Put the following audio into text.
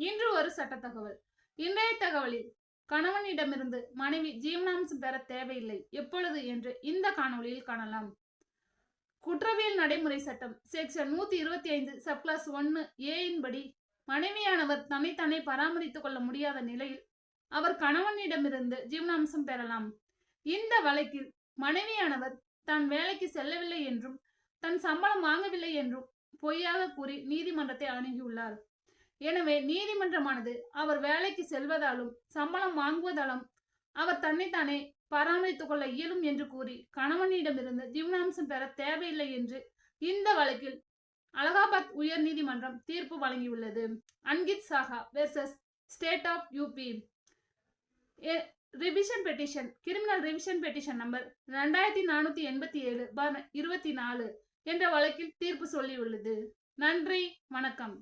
இன்று ஒரு சட்ட தகவல். இன்றைய தகவலில் கணவனிடமிருந்து மனைவி ஜீவனாம்சம் பெற தேவையில்லை, எப்பொழுது என்று இந்த காணொளியில் காணலாம். குற்றவியல் நடைமுறை சட்டம் செக்ஷன் 125 சப்கிளாஸ் 1A படி மனைவியானவர் தன்னைத்தானே பராமரித்துக் கொள்ள முடியாத நிலையில் அவர் கணவனிடமிருந்து ஜீவனாம்சம் பெறலாம். இந்த வழக்கில் மனைவியானவர் தான் வேலைக்கு செல்லவில்லை என்றும் தன் சம்பளம் வாங்கவில்லை என்றும் பொய்யாக கூறி நீதிமன்றத்தை அணுகியுள்ளார். எனவே நீதிமன்றமானது அவர் வேலைக்கு செல்வதாலும் சம்பளம் வாங்குவதாலும் அவர் தன்னைத்தானே பராமரித்துக் கொள்ள இயலும் என்று கூறி கணவனிடமிருந்து ஜீவனாம்சம் பெற தேவையில்லை என்று இந்த வழக்கில் அலகாபாத் உயர் நீதிமன்றம் தீர்ப்பு வழங்கியுள்ளது. Ankit Saha versus state of UP revision petition, criminal revision petition number 2487/24 என்ற வழக்கில் தீர்ப்பு சொல்லியுள்ளது. நன்றி, வணக்கம்.